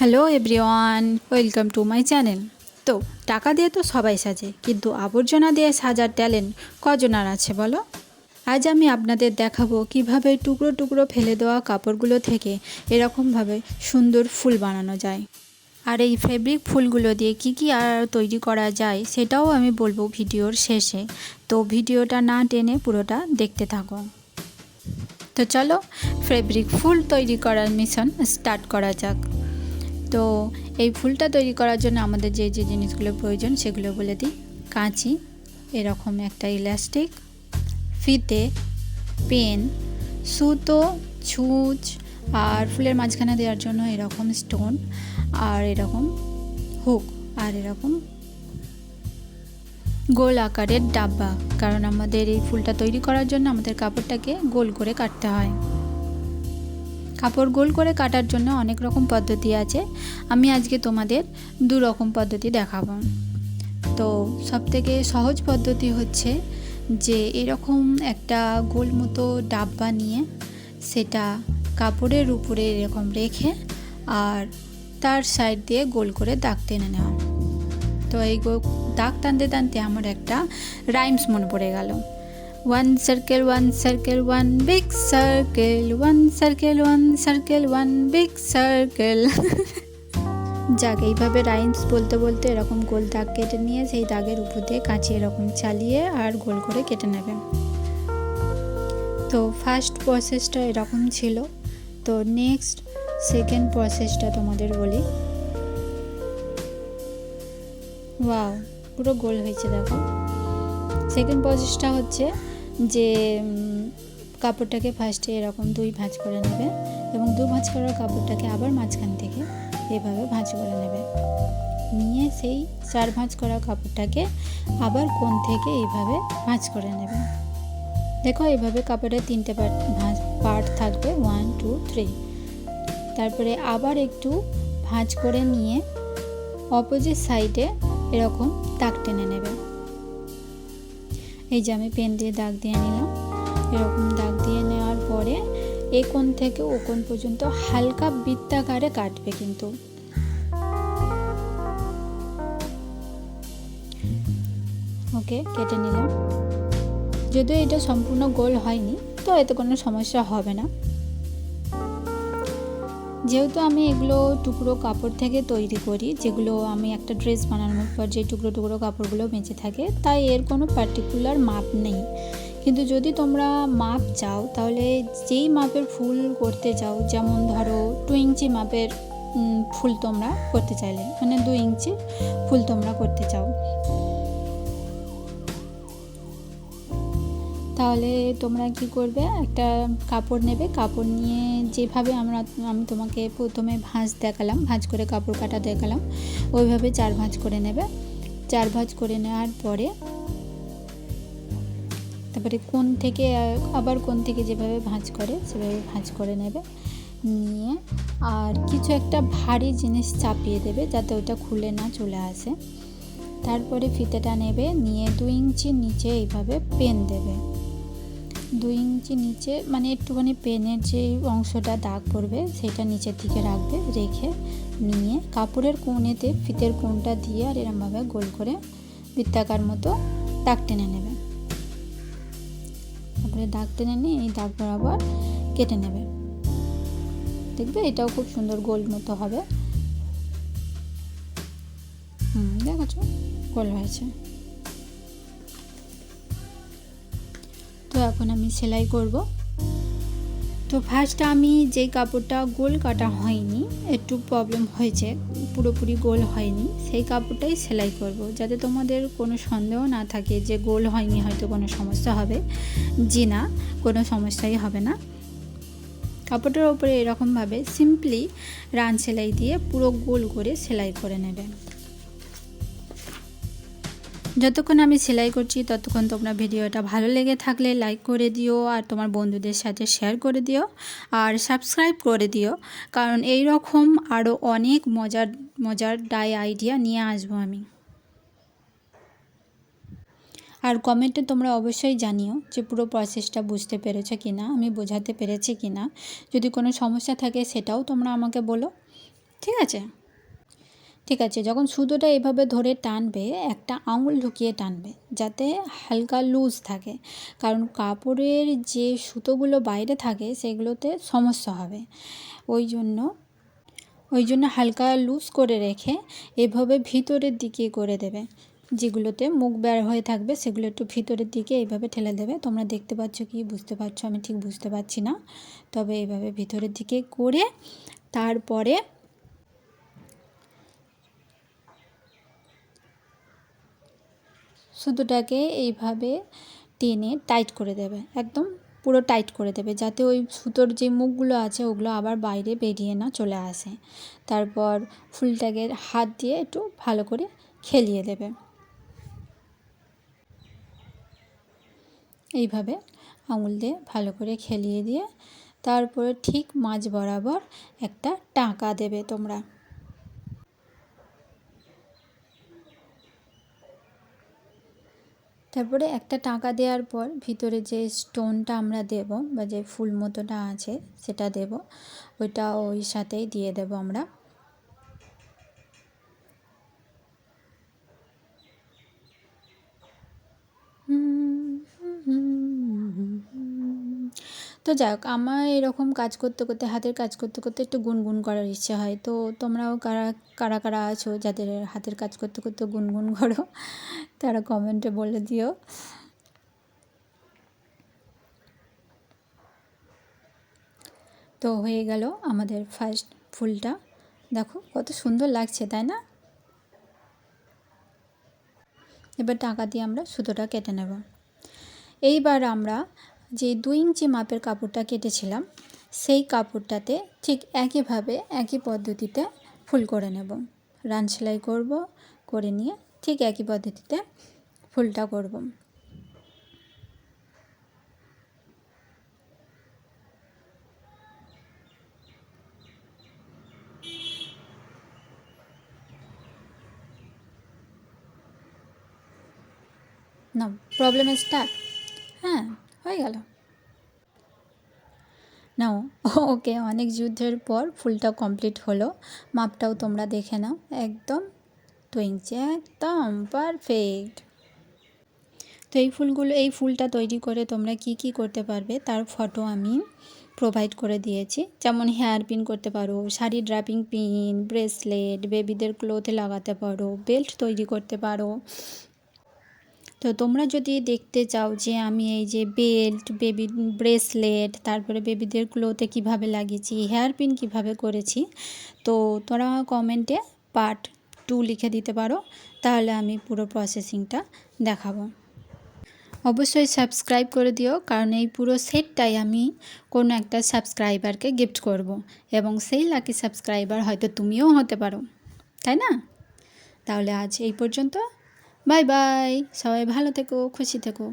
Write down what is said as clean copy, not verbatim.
Hello everyone, welcome to my channel. তো টাকা দিয়ে তো সবাই সাজে, কিন্তু আবর্জনা দিয়ে সাজার ট্যালেন্ট কজনার আছে বলো? আজ আমি আপনাদের দেখাবো কিভাবে টুকরো টুকরো ফেলে দেওয়া কাপড়গুলো থেকে এরকমভাবে সুন্দর ফুল বানানো যায়। আর এই ফেব্রিক ফুলগুলো দিয়ে কি আর তৈরি করা যায় সেটাও আমি বলবো ভিডিওর শেষে। তো ভিডিওটা না টেনে পুরোটা দেখতে থাকো। তো চলো ফেব্রিক ফুল তৈরি করার মিশন স্টার্ট করা যাক। তো এই ফুলটা তৈরি করার জন্য আমাদের যে যে জিনিসগুলো প্রয়োজন সেগুলো বলে দিই। কাঁচি, এরকম একটা ইলাস্টিক, ফিতে, পেন, সুতো, ছুঁচ, আর ফুলের মাঝখানে দেওয়ার জন্য এরকম স্টোন, আর এরকম হুক, আর এরকম গোল আকারের ডাব্বা। কারণ আমাদের এই ফুলটা তৈরি করার জন্য আমাদের কাপড়টাকে গোল করে কাটতে হয়। কাপড় গোল করে কাটার জন্য অনেক রকম পদ্ধতি আছে, আমি আজকে তোমাদের দু রকম পদ্ধতি দেখাবো। তো সবথেকে সহজ পদ্ধতি হচ্ছে যে এরকম একটা গোল মতো ডাব্বা নিয়ে সেটা কাপড়ের উপরে এরকম রেখে আর তার সাইড দিয়ে গোল করে দাগ টেনে নেওয়া। তো এই দাগ টানতে টানতে আমার একটা রাইমস মনে পড়ে গেল। One circle, one big circle, one circle, one big circle. যাক, এইভাবে রাইমস বলতে বলতে এরকম গোল দাগ কেটে নিয়ে সেই দাগের উপর দিয়ে কাঁচি এরকম চালিয়ে আর গোল করে কেটে নেবে। তো ফার্স্ট প্রসেসটা এরকম ছিল। তো নেক্সট সেকেন্ড প্রসেসটা তোমাদের বলি। ওয়াও, পুরো গোল হয়েছে দেখো। সেকেন্ড প্রসেসটা হচ্ছে যে কাপড়টাকে ফার্স্টে এরকম দুই ভাঁজ করে নেবে এবং দু ভাঁজ করার কাপড়টাকে আবার মাঝখান থেকে এভাবে ভাঁজ করে নেবে, নিয়ে সেই চার ভাঁজ করা কাপড়টাকে আবার কোণ থেকে এইভাবে ভাঁজ করে নেবে। দেখো এইভাবে কাপড়ের তিনটে পার্ট থাকবে, 1 2 3। তারপরে আবার একটু ভাঁজ করে নিয়ে অপোজিট সাইডে এরকম দাগ টেনে নেবে। এই যে আমি পেন দিয়ে দাগ দিয়ে নিলাম। এরকম দাগ দিয়ে নেওয়ার পরে এ কোণ থেকে ও কোণ পর্যন্ত হালকা বৃত্তাকারে কাটবে কিন্তু। ওকে, কেটে নিলাম। যদিও এটা সম্পূর্ণ গোল হয়নি, তো এতে কোনো সমস্যা হবে না। যেহেতু আমি এগুলো টুকরো কাপড় থেকে তৈরি করি, যেগুলো আমি একটা ড্রেস বানানোর পর যে টুকরো টুকরো কাপড়গুলো বেঁচে থাকে, তাই এর কোনো পার্টিকুলার মাপ নেই। কিন্তু যদি তোমরা মাপ চাও তাহলে যেই মাপের ফুল করতে চাও, যেমন ধরো 2 ইঞ্চি মাপের ফুল তোমরা করতে চাইলে, মানে 2 ইঞ্চি ফুল তোমরা করতে চাও, তাহলে তোমরা কি করবে, একটা কাপড় নেবে। কাপড় নিয়ে যেভাবে আমি তোমাকে প্রথমে ভাঁজ দেখালাম, ভাঁজ করে কাপড় কাটা দেখালাম, ওইভাবে 4 ভাঁজ করে নেবে। 4 ভাঁজ করে নেওয়ার পরে তারপরে কোণ থেকে আবার কোণ থেকে যেভাবে ভাঁজ করে সেভাবে ভাঁজ করে নেবে, নিয়ে আর কিছু একটা ভারী জিনিস চাপিয়ে দেবে যাতে ওটা খুলে না চলে আসে। তারপরে ফিতেটা নেবে, নিয়ে 2 ইঞ্চি নিচে এইভাবে পেন দেবে। 2 ইঞ্চি নিচে মানে একটুখানি পেনের যে অংশটা দাগ পড়বে সেটা নিচের দিকে রাখবে, রেখে নিয়ে কাপড়ের কোণেতে ফিতের কোণটা দিয়ে আর এরমভাবে গোল করে বৃত্তাকার মতো দাগ টেনে নেবে। তারপরে দাগ টেনে নিয়ে এই দাগ বরাবর কেটে নেবে। দেখবে এটাও খুব সুন্দর গোল মতো হবে। দেখেছো, গোল হয়েছে। তো এখন আমি সেলাই করব। তো ফার্স্ট আমি যেই কাপড়টা গোল কাটা হয়নি, একটু প্রবলেম হয়েছে, পুরোপুরি গোল হয়নি, সেই কাপড়টাই সেলাই করব, যাতে তোমাদের কোনো সন্দেহ না থাকে যে গোল হয়নি, হয়তো কোনো সমস্যা হবে। জি না, কোনো সমস্যাই হবে না। কাপড়টার উপরে এরকমভাবে সিম্পলি রান সেলাই দিয়ে পুরো গোল করে সেলাই করে নেবে। যতক্ষণ আমি সেলাই করছি ততক্ষণ তোমরা ভিডিওটা ভালো লেগে থাকলে লাইক করে দিও, আর তোমার বন্ধুদের সাথে শেয়ার করে দিও, আর সাবস্ক্রাইব করে দিও, কারণ এই রকম আরও অনেক মজার মজার ডাই আইডিয়া নিয়ে আসবো আমি। আর কমেন্টে তোমরা অবশ্যই জানিও যে পুরো প্রসেসটা বুঝতে পেরেছো কি না, আমি বোঝাতে পেরেছি কি না। যদি কোনো সমস্যা থাকে সেটাও তোমরা আমাকে বলো। ঠিক আছে? ঠিক আছে, যখন সুতোটা এভাবে ধরে টানবে, একটা আঙুল ঢুকিয়ে টানবে যাতে হালকা লুজ থাকে, কারণ কাপড়ের যে সুতোগুলো বাইরে থাকে সেগুলোতে সমস্যা হবে। ওই জন্য হালকা লুজ করে রেখে এভাবে ভিতরের দিকে করে দেবে। যেগুলোতে মুখ বের হয়ে থাকবে সেগুলো একটু ভিতরের দিকে এইভাবে ঠেলে দেবে। তোমরা দেখতে পাচ্ছ কি বুঝতে পারছো আমি ঠিক বুঝতে পারছি না, তবে এইভাবে ভিতরের দিকে করে তারপরে সুতোটাকে এইভাবে টেনে টাইট করে দেবে, একদম পুরো টাইট করে দেবে, যাতে ওই সুতোর যে মুখগুলো আছে ওগুলো আবার বাইরে বেরিয়ে না চলে আসে। তারপর ফুলটাকে হাত দিয়ে একটু ভালো করে খেলিয়ে দেবে। এইভাবে আঙুল দিয়ে ভালো করে খেলিয়ে দিয়ে তারপরে ঠিক মাঝ বরাবর একটা টাঁকা দেবে তোমরা। তারপরে একটা টাঁকা দেওয়ার পর ভিতরে যে স্টোনটা আমরা দেব বা যে ফুল মতোটা আছে সেটা দেব, ওইটা ওই সাথেই দিয়ে দেব আমরা। তো যাই হোক, আমার এরকম কাজ করতে করতে, হাতের কাজ করতে করতে একটু গুনগুন করার ইচ্ছে হয়। তো তোমরাও কারা কারা কারা আছো যাদের হাতের কাজ করতে করতে গুনগুন করো, তারা কমেন্টে বলে দিও। তো হয়ে গেল আমাদের ফার্স্ট ফুলটা, দেখো কত সুন্দর লাগছে তাই না? এবার টাকা দিয়ে আমরা সুতোটা কেটে নেব। এইবার আমরা যে 2 ইঞ্চি মাপের কাপড়টা কেটেছিলাম সেই কাপড়টাতে ঠিক একইভাবে একই পদ্ধতিতে ফুল করে নেব। রান সেলাই করব, করে নিয়ে ঠিক একই পদ্ধতিতে ফুলটা করব। না প্রবলেম স্টার্ট, হ্যাঁ হয়ে গেল। নাও, ওকে, অনেক যুদ্ধের পর ফুলটা কমপ্লিট হলো। মাপটাও তোমরা দেখে নাও, একদম 2 ইঞ্চি, একদম পারফেক্ট। তো এই ফুলটা তৈরি করে তোমরা কি কি করতে পারবে তার ফটো আমি প্রোভাইড করে দিয়েছি। যেমন হেয়ার পিন করতে পারো, শাড়ি ড্রাপিং পিন, ব্রেসলেট, বেবিদের ক্লোথে লাগাতে পারো, বেল্ট তৈরি করতে পারো। তো তোমরা যদি দেখতে চাও যে আমি এই যে বেল্ট, বেবি ব্রেসলেট, তারপরে বেবিদের ক্লোথে কিভাবে লাগিয়েছি, হেয়ার পিন কিভাবে করেছি, তো তোমরা কমেন্টে পার্ট 2 লিখে দিতে পারো, তাহলে আমি পুরো প্রসেসিংটা দেখাবো। অবশ্যই সাবস্ক্রাইব করে দিও, কারণ এই পুরো সেটটাই আমি কোনো একটা সাবস্ক্রাইবারকে গিফট করব, এবং সেই লাকি সাবস্ক্রাইবার হয়তো তুমিও হতে পারো, তাই না? তাহলে আজ এই পর্যন্ত, বাই বাই, সবাই ভালো থেকো, খুশি থেকো।